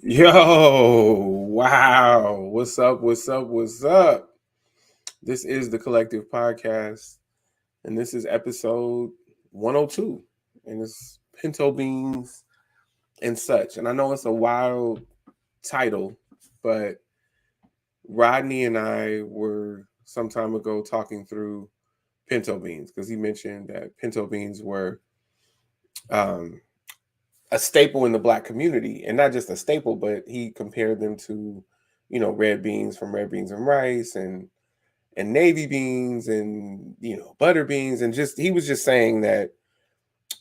Yo, wow. What's up? What's up? What's up? This is the Collective Podcast, and this is episode 102, and it's Pinto Beans and such. And I know it's a wild title, but Rodney and I were some time ago talking through pinto beans because he mentioned that pinto beans were um, a staple in the black community, and not just a staple, but he compared them to, red beans from red beans and rice, and navy beans, and butter beans, and just he was just saying that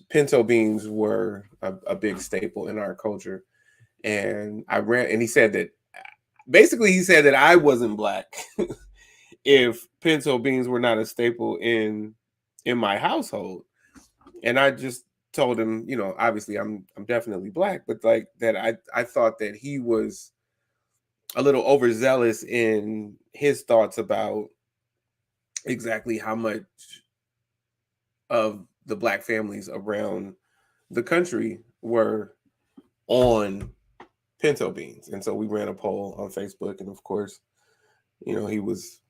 pinto beans were a big staple in our culture. And he said that basically he said that I wasn't black if pinto beans were not a staple in my household. And I just told him, obviously I'm definitely black, but like that I thought that he was a little overzealous in his thoughts about exactly how much of the black families around the country were on pinto beans. And so we ran a poll on Facebook, and of course, he was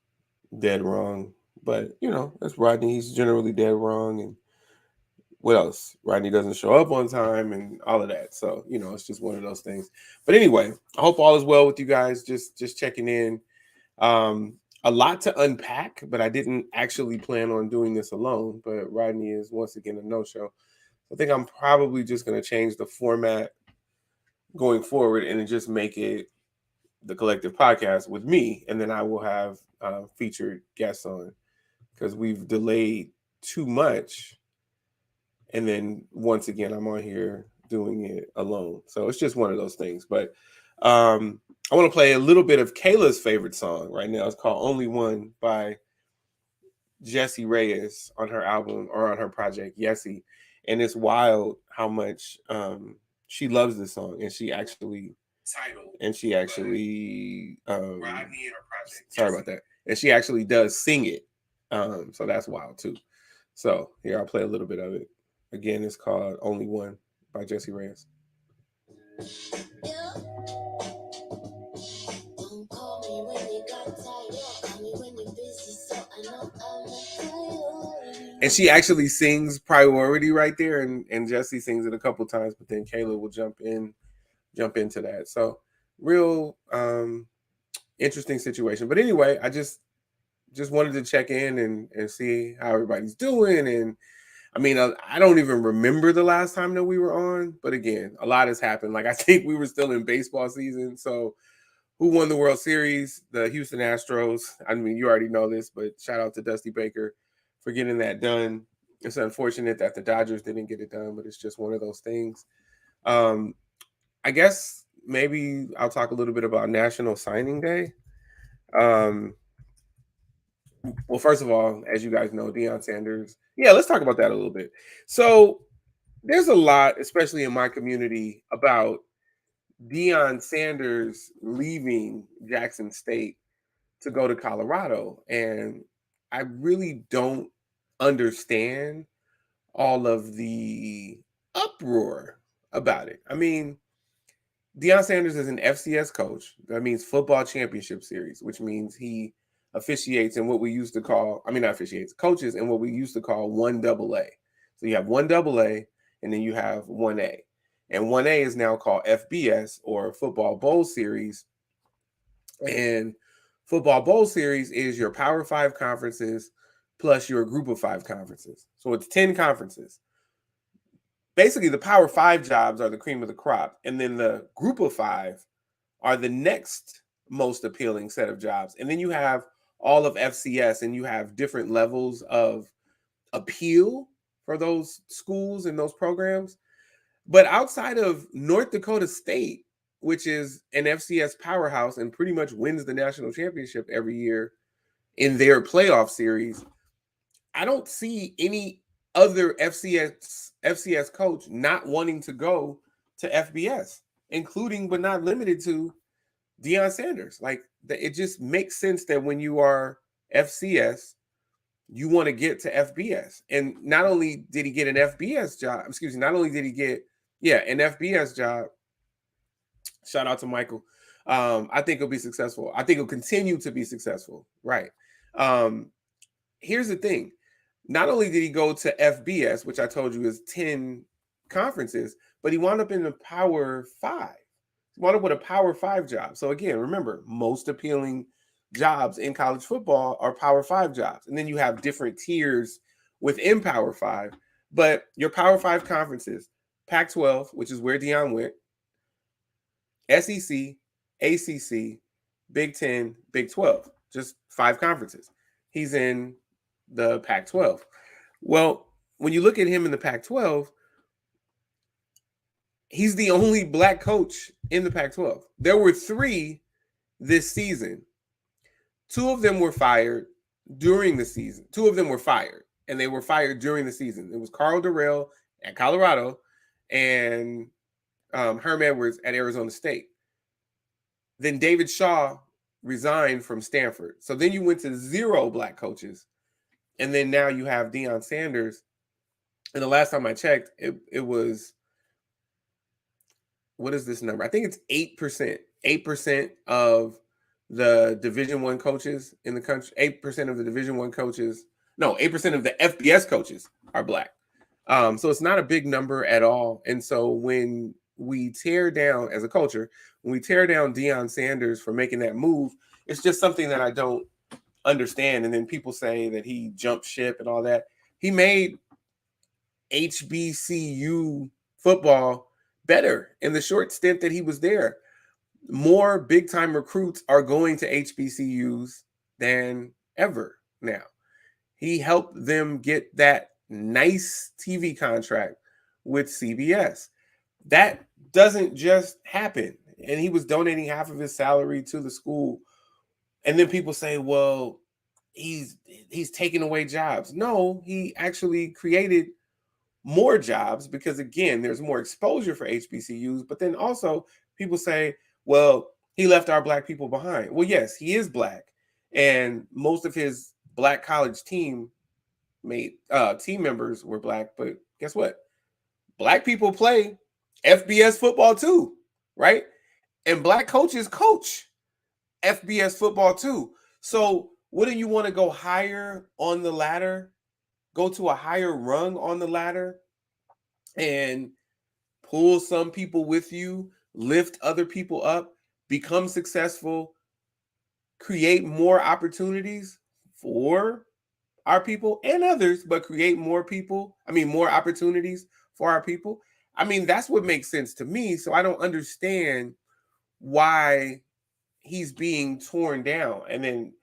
dead wrong. But that's Rodney. He's generally dead wrong. And what else? Rodney doesn't show up on time and all of that. So, it's just one of those things. But anyway, I hope all is well with you guys. Just checking in. A lot to unpack, but I didn't actually plan on doing this alone. But Rodney is once again a no-show. I think I'm probably just going to change the format going forward and just make it the Collective Podcast with me. And then I will have featured guests on, because we've delayed too much. And then once again, I'm on here doing it alone. So it's just one of those things. But I want to play a little bit of Kayla's favorite song right now. It's called Only One by Jessie Reyes on her album, or on her project, Yessie. And it's wild how much she loves this song. And she actually sorry about that. And she actually does sing it. So that's wild too. So here, I'll play a little bit of it. Again, it's called Only One by Jessie Reyes. And she actually sings Priority right there, and Jessie sings it a couple times, but then Kayla will jump into that. So real interesting situation. But anyway, I just wanted to check in and see how everybody's doing. And I mean, I don't even remember the last time that we were on, but again, a lot has happened. Like, I think we were still in baseball season. So who won the World Series? The Houston Astros. I mean, you already know this, but shout out to Dusty Baker for getting that done. It's unfortunate that the Dodgers didn't get it done, but it's just one of those things. I guess maybe I'll talk a little bit about National Signing Day. Well, first of all, as you guys know, Deion Sanders. Yeah, let's talk about that a little bit. So there's a lot, especially in my community, about Deion Sanders leaving Jackson State to go to Colorado. And I really don't understand all of the uproar about it. I mean, Deion Sanders is an FCS coach. That means Football Championship Series, which means he officiates in what we used to call, not officiates, coaches in what we used to call 1AA. So you have 1AA, and then you have 1A. And 1A is now called FBS, or Football Bowl Series. And Football Bowl Series is your Power 5 conferences plus your Group of 5 conferences. So it's 10 conferences. Basically, the Power 5 jobs are the cream of the crop. And then the Group of 5 are the next most appealing set of jobs. And then you have all of FCS, and you have different levels of appeal for those schools and those programs. But outside of North Dakota State, which is an FCS powerhouse and pretty much wins the national championship every year in their playoff series, I don't see any other FCS coach not wanting to go to FBS, including but not limited to Deion Sanders. Like, it just makes sense that when you are FCS, you want to get to FBS. And not only did he get an FBS job, not only did he get an FBS job, Shout out to Michael. I think he'll be successful. I think he'll continue to be successful. Right. Um, Here's the thing. Not only did he go to FBS, which I told you is 10 conferences, but he wound up in the Power 5. He wound up with a Power 5 job. So again, remember, most appealing jobs in college football are Power 5 jobs. And then you have different tiers within Power 5. But your Power 5 conferences, Pac-12, which is where Deion went, SEC, ACC, Big 10, Big 12, just 5 conferences. He's in the Pac-12. Well, when you look at him in the Pac-12, he's the only black coach in the Pac-12. There were 3 this season. 2 of them were fired during the season. 2 of them were fired, and they were fired during the season. It was Carl Durrell at Colorado and Herm Edwards at Arizona State. Then David Shaw resigned from Stanford. So then you went to 0 black coaches. And then now you have Deion Sanders. And the last time I checked, it was, what is this number? I think it's 8%. 8% of the Division I coaches in the country, 8% of the Division I coaches, no, 8% of the FBS coaches are black. So it's not a big number at all. And so when we tear down, as a culture, when we tear down Deion Sanders for making that move, it's just something that I don't understand. And then people say that he jumped ship and all that. He made HBCU football better in the short stint that he was there. More big time recruits are going to HBCUs than ever now. He helped them get that nice TV contract with CBS. That doesn't just happen. And he was donating half of his salary to the school. And then people say, well, he's taking away jobs. No, he actually created more jobs because, again, there's more exposure for HBCUs. But then also people say, well, he left our black people behind. Well, yes, he is black. And most of his black college team members were black. But guess what? Black people play FBS football too, right? And black coaches coach FBS football too. So wouldn't you want to go higher on the ladder, go to a higher rung on the ladder and pull some people with you, lift other people up, become successful, create more opportunities for our people and others, but create more opportunities for our people? I mean, that's what makes sense to me. So I don't understand why he's being torn down. And then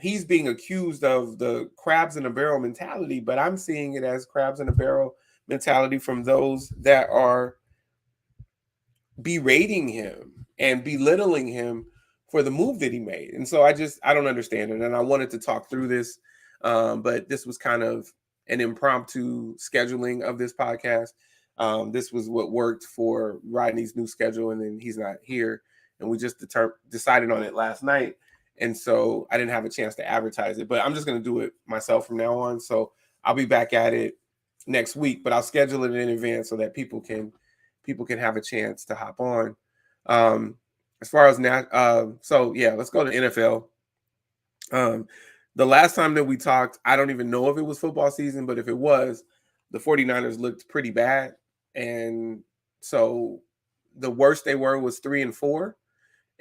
he's being accused of the crabs in a barrel mentality, but I'm seeing it as crabs in a barrel mentality from those that are berating him and belittling him for the move that he made. And so I don't understand it. And I wanted to talk through this, but this was kind of an impromptu scheduling of this podcast. This was what worked for Rodney's new schedule, and then he's not here. And we just decided on it last night. And so I didn't have a chance to advertise it, but I'm just going to do it myself from now on. So I'll be back at it next week, but I'll schedule it in advance so that people can have a chance to hop on. As far as now, so yeah, let's go to NFL. The last time that we talked, I don't even know if it was football season, but if it was, the 49ers looked pretty bad. And so the worst they were was 3-4.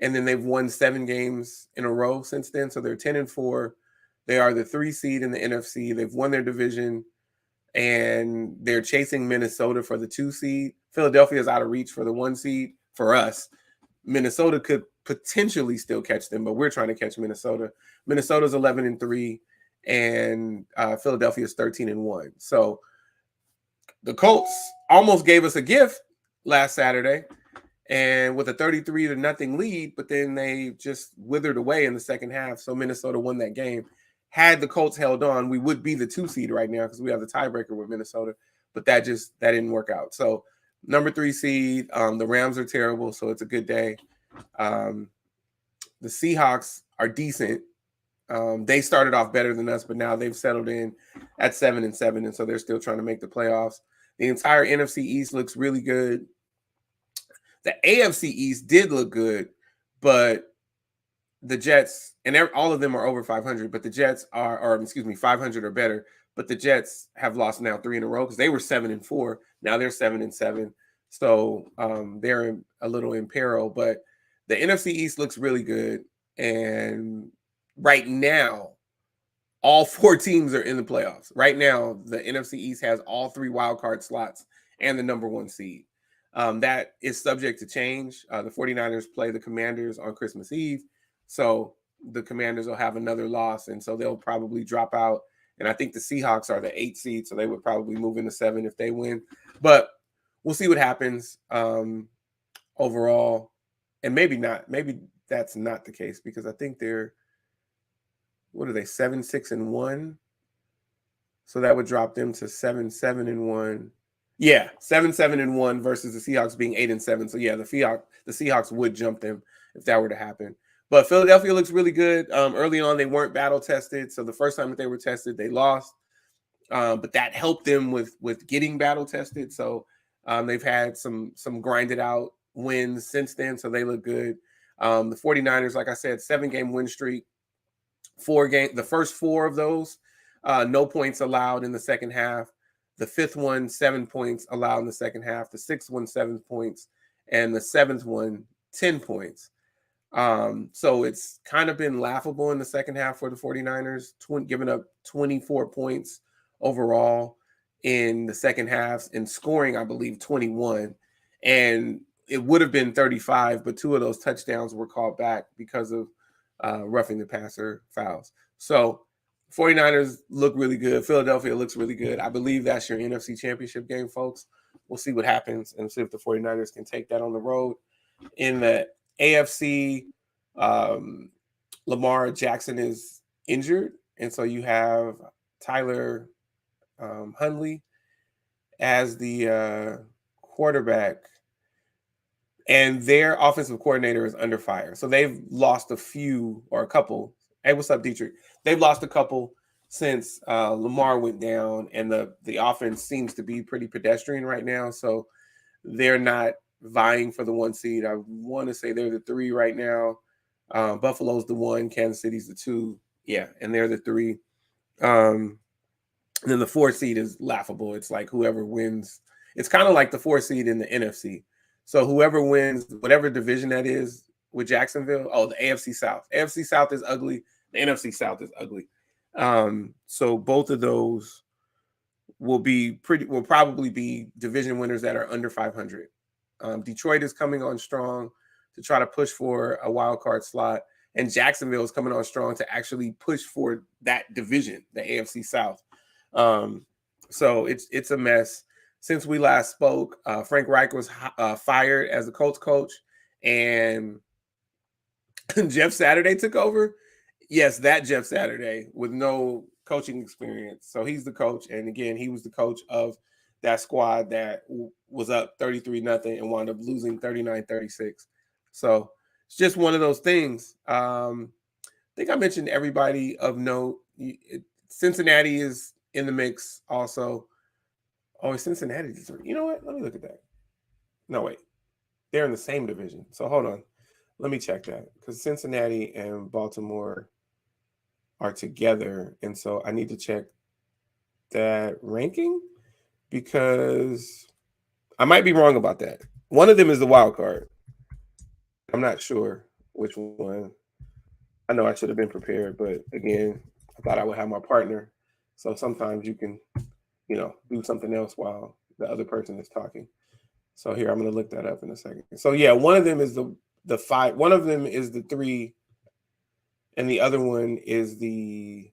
And then they've won 7 games in a row since then. So they're 10-4. They are the 3 seed in the NFC. They've won their division, and they're chasing Minnesota for the 2 seed. Philadelphia is out of reach for the 1 seed for us. Minnesota could potentially still catch them, but we're trying to catch Minnesota. Minnesota's 11-3, and Philadelphia is 13-1. So the Colts almost gave us a gift last Saturday, and with a 33-0 lead, but then they just withered away in the second half. So Minnesota won that game. Had the Colts held on, we would be the 2 seed right now because we have the tiebreaker with Minnesota, but that didn't work out. So number 3 seed, the Rams are terrible, so it's a good day. The Seahawks are decent. They started off better than us, but now they've settled in at 7-7, and so they're still trying to make the playoffs. The entire NFC East looks really good. The AFC East did look good, but the Jets, and all of them are over 500, but the Jets or excuse me, 500 or better. But the Jets have lost now 3 in a row because they were 7-4. Now they're 7-7. So they're a little in peril. But the NFC East looks really good. And right now, all 4 teams are in the playoffs. Right now, the NFC East has all 3 wild card slots and the number 1 seed. That is subject to change. The 49ers play the Commanders on Christmas Eve. So the Commanders will have another loss, and so they'll probably drop out. And I think the Seahawks are the 8th seed, so they would probably move into 7 if they win. But we'll see what happens overall. And maybe not. Maybe that's not the case because I think they're, what are they, 7-6-1? So that would drop them to 7-7-1. Yeah, 7-7-1 versus the Seahawks being 8-7. So yeah, the Seahawks would jump them if that were to happen. But Philadelphia looks really good. Early on, they weren't battle tested. So the first time that they were tested, they lost. But that helped them with getting battle tested. So they've had some grinded out wins since then. So they look good. The 49ers, like I said, 7-game win streak. The first 4 of those, no points allowed in the second half. The 5th one, 7 points allowed in the second half. The 6th one, 7 points. And the 7th one, 10 points. So it's kind of been laughable in the second half for the 49ers, giving up 24 points overall in the second half and scoring, I believe, 21. And it would have been 35, but 2 of those touchdowns were called back because of roughing the passer fouls. So 49ers look really good. Philadelphia looks really good. I believe that's your NFC Championship game, folks. We'll see what happens and see if the 49ers can take that on the road. In the AFC, Lamar Jackson is injured, and so you have Tyler Huntley as the quarterback, and their offensive coordinator is under fire. So they've lost a couple. Hey, what's up, Dietrich? They've lost a couple since Lamar went down, and the offense seems to be pretty pedestrian right now. So they're not vying for the 1 seed. I want to say they're the 3 right now. Buffalo's the 1, Kansas City's the 2. Yeah, and they're the 3. And then the 4 seed is laughable. It's like whoever wins. It's kind of like the 4 seed in the NFC. So whoever wins, whatever division that is with Jacksonville, the AFC South. AFC South is ugly. The NFC South is ugly. So both of those will probably be division winners that are under 500. Detroit is coming on strong to try to push for a wild card slot, and Jacksonville is coming on strong to actually push for that division, the AFC South. So it's a mess. Since we last spoke, Frank Reich was fired as the Colts coach, and Jeff Saturday took over. Yes, that Jeff Saturday with no coaching experience. So he's the coach, and again, he was the coach of that squad that was up 33-0 and wound up losing 39-36. So it's just one of those things. I think I mentioned everybody of note. Cincinnati is in the mix also. Oh, Cincinnati. You know what? Let me look at that. No, wait. They're in the same division. So hold on. Let me check that because Cincinnati and Baltimore are together. And so I need to check that ranking because I might be wrong about that. One of them is the wild card. I'm not sure which one. I know I should have been prepared, but again, I thought I would have my partner. So sometimes you can, do something else while the other person is talking. So here, I'm going to look that up in a second. So yeah, one of them is the 5. One of them is the 3, and the other one is the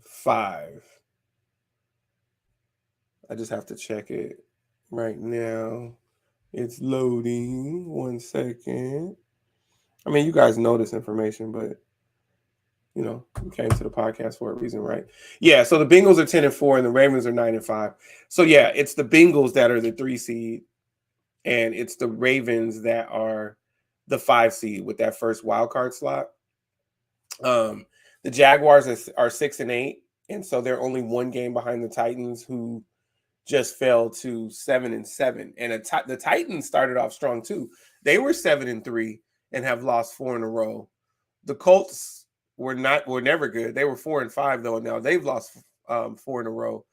5. I just have to check it right now. It's loading. 1 second. I mean, you guys know this information, but you came to the podcast for a reason, right? Yeah. So the Bengals are 10-4 and the Ravens are 9-5. So yeah, it's the Bengals that are the 3 seed, and it's the Ravens that are the 5 seed with that first wild card slot. The Jaguars are 6-8, and so they're only 1 game behind the Titans, who just fell to 7-7. And the Titans started off strong too. They were 7-3 and have lost 4 in a row. The Colts were never good. They were 4-5 though. Now they've lost 4 in a row.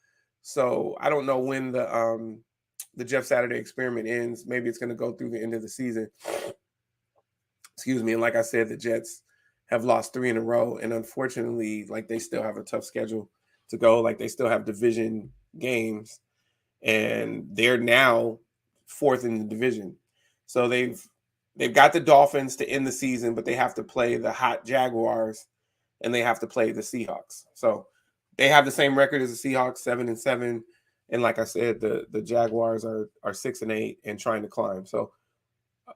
So I don't know when the Jeff Saturday experiment ends. Maybe it's going to go through the end of the season. Excuse me. And like I said, the Jets have lost 3 in a row, and unfortunately, like they still have a tough schedule to go. Like they still have division games, and they're now 4th in the division. So they've got the Dolphins to end the season, but they have to play the hot Jaguars, and they have to play the Seahawks. So they have the same record as the Seahawks, 7-7, and like I said, the Jaguars are 6-8 and trying to climb. So,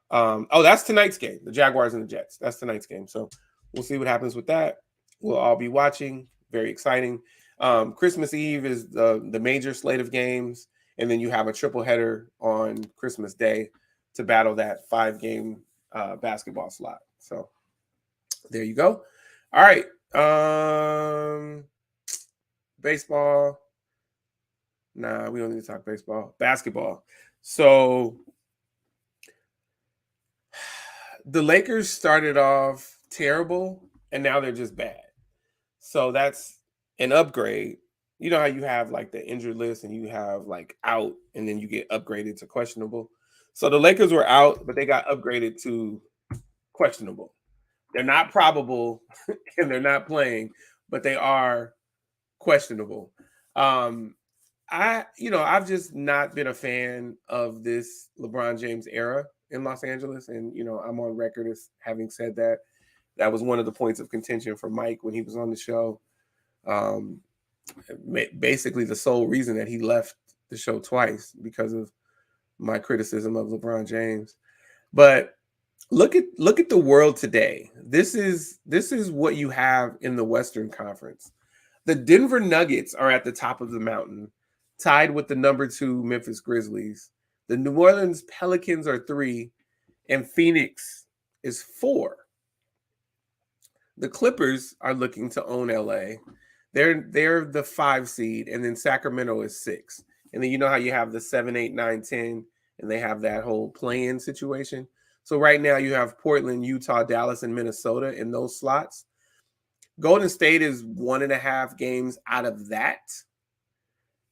that's tonight's game, the Jaguars and the Jets. That's tonight's game. So we'll see what happens with that. We'll all be watching. Very exciting. Christmas Eve is the major slate of games, and then you have a triple header on Christmas Day to battle that 5-game basketball slot. So there you go. All right. Baseball. Nah, we don't need to talk baseball. Basketball. So the Lakers started off terrible, and now they're just bad. So that's an upgrade. You know how you have like the injured list and you have like out, and then you get upgraded to questionable. So the Lakers were out, but they got upgraded to questionable. They're not probable and they're not playing, but they are questionable. I've just not been a fan of this LeBron James era in Los Angeles. And, I'm on record as having said that. That was one of the points of contention for Mike when he was on the show. Basically the sole reason that he left the show twice because of my criticism of LeBron James. But look at the world today. This is what you have in the Western Conference. The Denver Nuggets are at the top of the mountain, tied with the number 2 Memphis Grizzlies. The New Orleans Pelicans are 3, and Phoenix is 4. The Clippers are looking to own LA. They're the 5 seed, and then Sacramento is 6. And then you know how you have the 7, 8, 9, 10, and they have that whole play-in situation. So right now you have Portland, Utah, Dallas, and Minnesota in those slots. Golden State is 1.5 games out of that,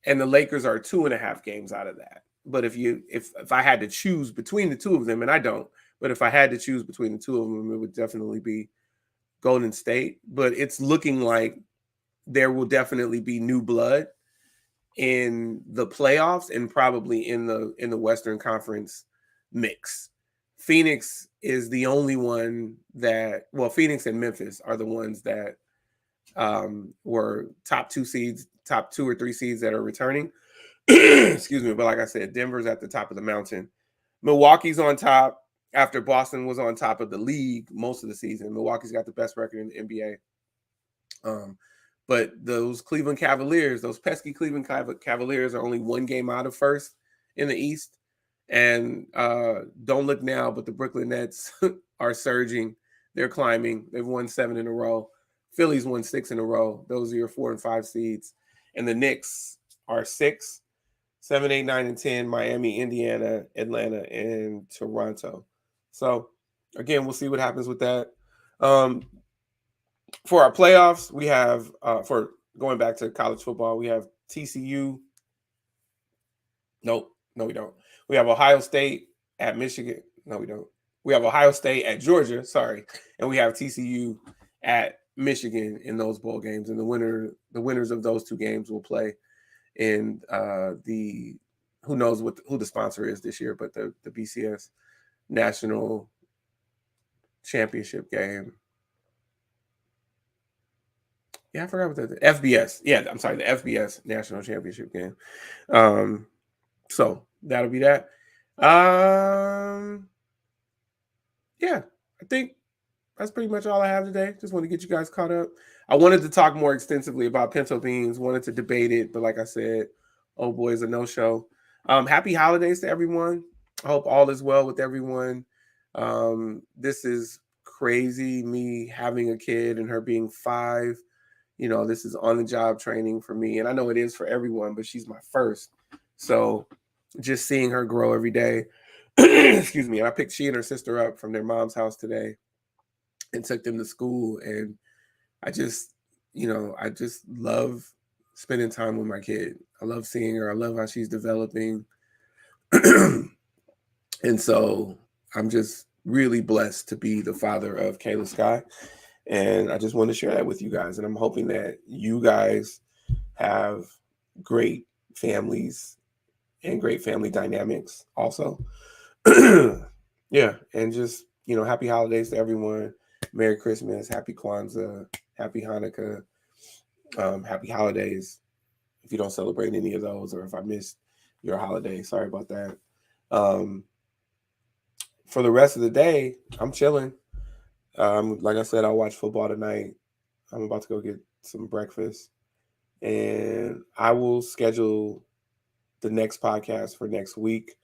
and the Lakers are 2.5 games out of that. But if I had to choose between the two of them, and I don't, but if I had to choose between the two of them, it would definitely be Golden State. But it's looking like there will definitely be new blood in the playoffs and probably in the Western Conference mix. Phoenix is the only one Phoenix and Memphis are the ones that were top 2 seeds, top 2 or 3 seeds that are returning. Excuse me. But like I said, Denver's at the top of the mountain. Milwaukee's on top after Boston was on top of the league most of the season. Milwaukee's got the best record in the NBA. But those Cleveland Cavaliers, those pesky Cleveland Cavaliers are only 1 game out of first in the East. And don't look now, but the Brooklyn Nets are surging. They're climbing. They've won 7 in a row. Philly's won 6 in a row. Those are your 4 and 5 seeds. And the Knicks are 6, 7, 8, 9, and 10. Miami, Indiana, Atlanta, and Toronto. So, again, we'll see what happens with that. For our playoffs, we have, for going back to college football, we have TCU. Nope. No, we don't. We have Ohio State at Michigan. No, we don't. We have Ohio State at Georgia, sorry. And we have TCU at Michigan in those bowl games. And the winners of those 2 games will play in who knows who the sponsor is this year, but the BCS National Championship game. Yeah, I forgot what the FBS. Yeah, I'm sorry, the FBS National Championship game. So that'll be that. Yeah, I think that's pretty much all I have today. Just want to get you guys caught up. I wanted to talk more extensively about Pinto beans, wanted to debate it, but like I said, oh boy, is a no-show. Happy holidays to everyone. I hope all is well with everyone. This is crazy, me having a kid and her being 5. This is on-the-job training for me, and I know it is for everyone, but she's my first. So just seeing her grow every day. Excuse me. And I picked she and her sister up from their mom's house today and took them to school. And I just love spending time with my kid. I love seeing her. I love how she's developing. And so I'm just really blessed to be the father of Kayla Sky. And I just want to share that with you guys. And I'm hoping that you guys have great families and great family dynamics also. Yeah. And just, happy holidays to everyone. Merry Christmas, happy Kwanzaa, happy Hanukkah, happy holidays. If you don't celebrate any of those, or if I missed your holiday, sorry about that. For the rest of the day, I'm chilling. Like I said, I'll watch football tonight. I'm about to go get some breakfast, and I will schedule the next podcast for next week.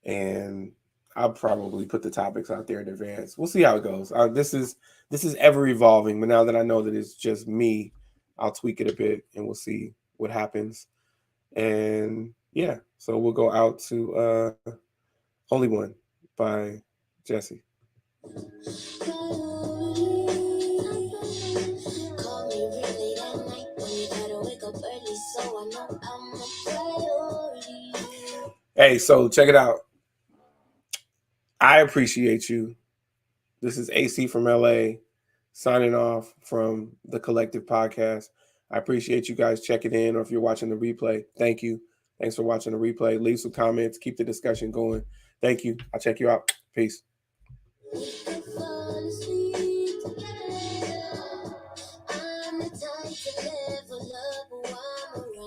And I'll probably put the topics out there in advance. We'll see how it goes. This is ever evolving, but now that I know that it's just me, I'll tweak it a bit, and we'll see what happens. And yeah, so we'll go out to Holy One by Jesse. Hey, so check it out. I appreciate you. This is AC from LA signing off from the Collective Podcast. I appreciate you guys checking in, or if you're watching the replay, thank you. Thanks for watching the replay. Leave some comments. Keep the discussion going. Thank you. I'll check you out. Peace.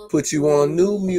Put you on new music.